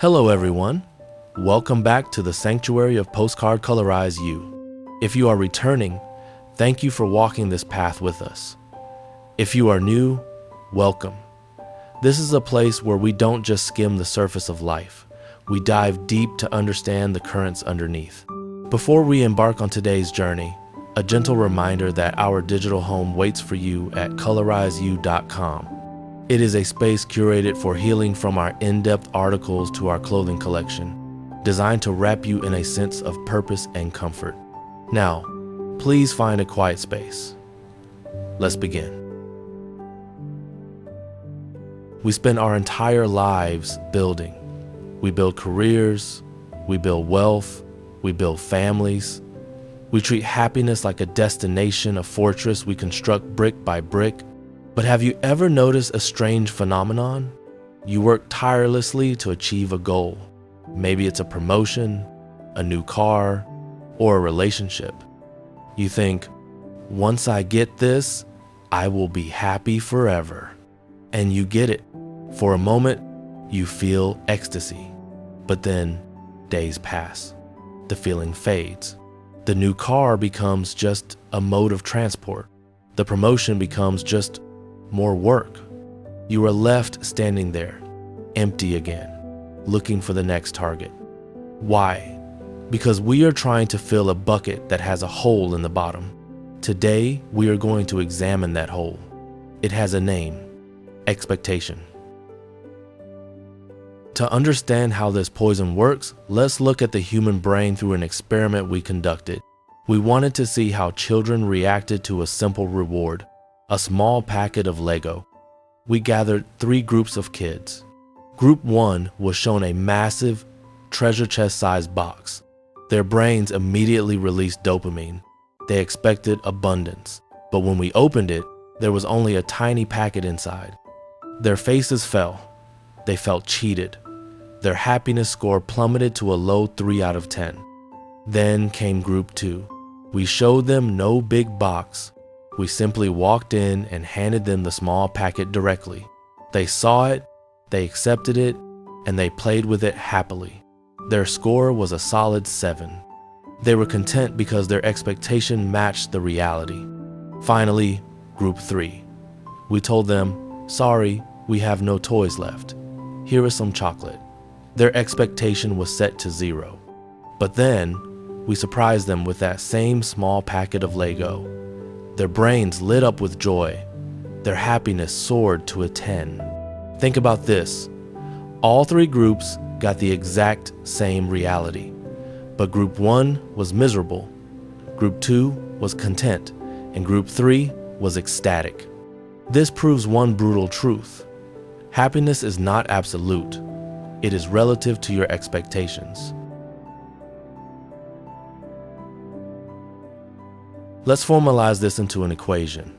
Hello everyone, welcome back to the sanctuary of Postcard Colorizeyou. If you are returning, thank you for walking this path with us. If you are new, welcome. This is a place where we don't just skim the surface of life, we dive deep to understand the currents underneath. Before we embark on today's journey, a gentle reminder that our digital home waits for you at colorizeyou.com. It is a space curated for healing from our in-depth articles to our clothing collection, designed to wrap you in a sense of purpose and comfort. Now, please find a quiet space. Let's begin. We spend our entire lives building. We build careers, we build wealth, we build families. We treat happiness like a destination, a fortress we construct brick by brick. But have you ever noticed a strange phenomenon? You work tirelessly to achieve a goal. Maybe it's a promotion, a new car, or a relationship. You think, once I get this, I will be happy forever. And you get it. For a moment, you feel ecstasy. But then, days pass. The feeling fades. The new car becomes just a mode of transport. The promotion becomes just more work. You are left standing there, empty again, looking for the next target. Why? Because we are trying to fill a bucket that has a hole in the bottom. Today, we are going to examine that hole. It has a name: expectation. To understand how this poison works, let's look at the human brain through an experiment we conducted. We wanted to see how children reacted to a simple reward: a small packet of Lego. We gathered 3 groups of kids. Group 1 was shown a massive, treasure chest-sized box. Their brains immediately released dopamine. They expected abundance. But when we opened it, there was only a tiny packet inside. Their faces fell. They felt cheated. Their happiness score plummeted to a low 3 out of 10. Then came Group 2. We showed them no big box. We simply walked in and handed them the small packet directly. They saw it, they accepted it, and they played with it happily. Their score was a solid 7. They were content because their expectation matched the reality. Finally, Group 3. We told them, sorry, we have no toys left. Here is some chocolate. Their expectation was set to 0. But then, we surprised them with that same small packet of Lego. Their brains lit up with joy. Their happiness soared to a 10. Think about this. All 3 groups got the exact same reality. But Group 1 was miserable, Group 2 was content, and Group 3 was ecstatic. This proves one brutal truth. Happiness is not absolute. It is relative to your expectations. Let's formalize this into an equation.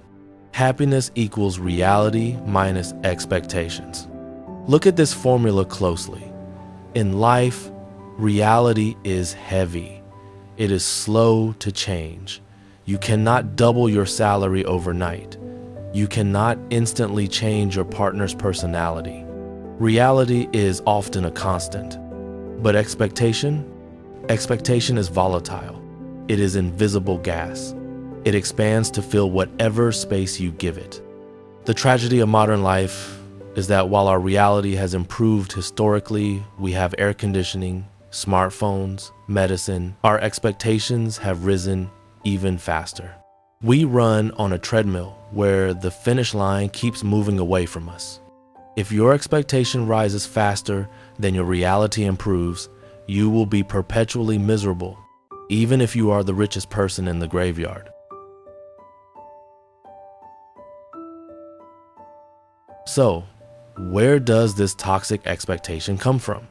Happiness equals reality minus expectations. Look at this formula closely. In life, reality is heavy. It is slow to change. You cannot double your salary overnight. You cannot instantly change your partner's personality. Reality is often a constant. But expectation is volatile. It is invisible gas. It expands to fill whatever space you give it. The tragedy of modern life is that while our reality has improved historically, we have air conditioning, smartphones, medicine, our expectations have risen even faster. We run on a treadmill where the finish line keeps moving away from us. If your expectation rises faster than your reality improves, you will be perpetually miserable, even if you are the richest person in the graveyard. So, where does this toxic expectation come from?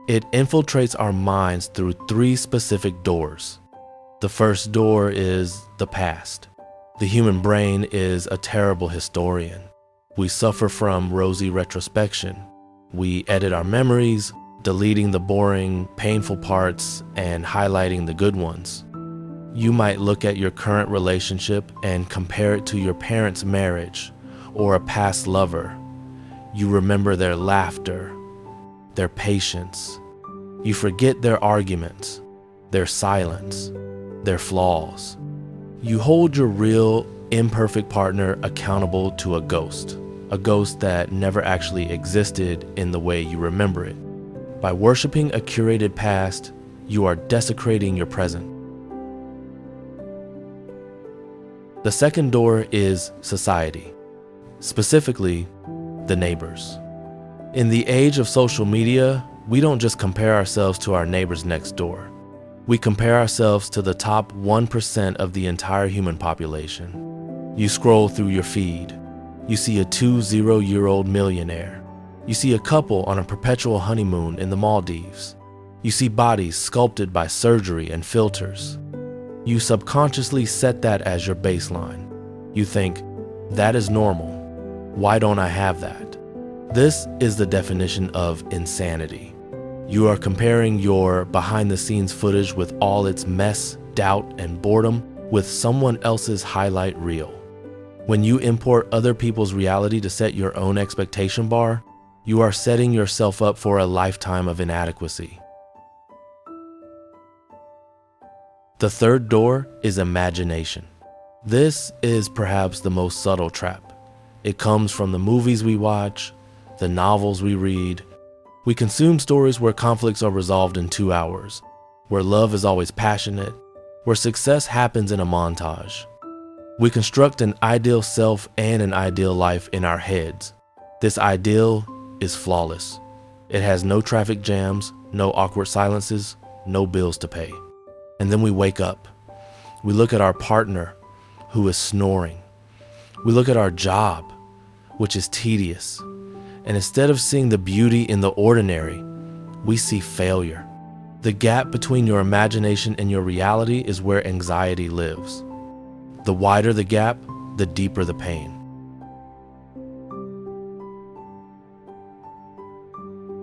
It infiltrates our minds through 3 specific doors. The first door is the past. The human brain is a terrible historian. We suffer from rosy retrospection. We edit our memories, deleting the boring, painful parts and highlighting the good ones. You might look at your current relationship and compare it to your parents' marriage or a past lover. You remember their laughter, their patience. You forget their arguments, their silence, their flaws. You hold your real, imperfect partner accountable to a ghost that never actually existed in the way you remember it. By worshiping a curated past, you are desecrating your present. The second door is society, specifically the neighbors. In the age of social media, we don't just compare ourselves to our neighbors next door. We compare ourselves to the top 1% of the entire human population. You scroll through your feed. You see a 20-year-old millionaire. You see a couple on a perpetual honeymoon in the Maldives. You see bodies sculpted by surgery and filters. You subconsciously set that as your baseline. You think, that is normal. Why don't I have that? This is the definition of insanity. You are comparing your behind-the-scenes footage with all its mess, doubt, and boredom with someone else's highlight reel. When you import other people's reality to set your own expectation bar, you are setting yourself up for a lifetime of inadequacy. The third door is imagination. This is perhaps the most subtle trap. It comes from the movies we watch, the novels we read. We consume stories where conflicts are resolved in 2 hours, where love is always passionate, where success happens in a montage. We construct an ideal self and an ideal life in our heads. This ideal is flawless. It has no traffic jams, no awkward silences, no bills to pay. And then we wake up. We look at our partner, who is snoring. We look at our job, which is tedious. And instead of seeing the beauty in the ordinary, we see failure. The gap between your imagination and your reality is where anxiety lives. The wider the gap, the deeper the pain.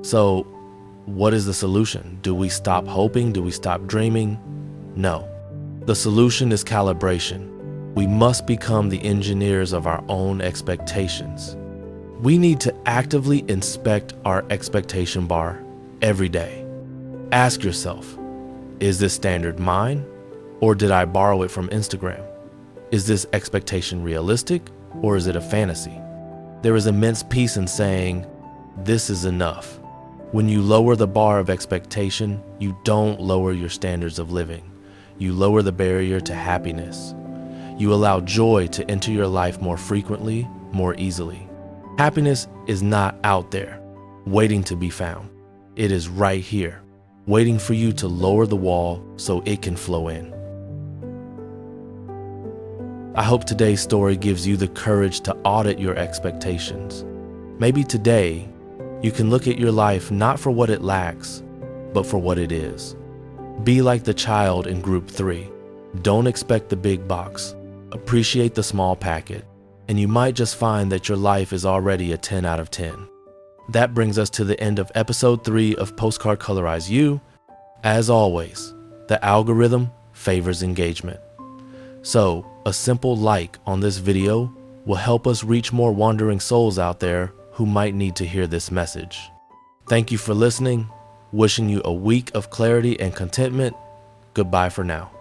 So, what is the solution? Do we stop hoping? Do we stop dreaming? No. The solution is calibration. We must become the engineers of our own expectations. We need to actively inspect our expectation bar every day. Ask yourself, is this standard mine, or did I borrow it from Instagram? Is this expectation realistic, or is it a fantasy? There is immense peace in saying, this is enough. When you lower the bar of expectation, you don't lower your standards of living. You lower the barrier to happiness. You allow joy to enter your life more frequently, more easily. Happiness is not out there, waiting to be found. It is right here, waiting for you to lower the wall so it can flow in. I hope today's story gives you the courage to audit your expectations. Maybe today, you can look at your life not for what it lacks, but for what it is. Be like the child in group 3. Don't expect the big box. Appreciate the small packet. And you might just find that your life is already a 10 out of 10. That brings us to the end of episode 3 of Postcard Colorizeyou. As always, the algorithm favors engagement. So, a simple like on this video will help us reach more wandering souls out there who might need to hear this message. Thank you for listening. Wishing you a week of clarity and contentment. Goodbye for now.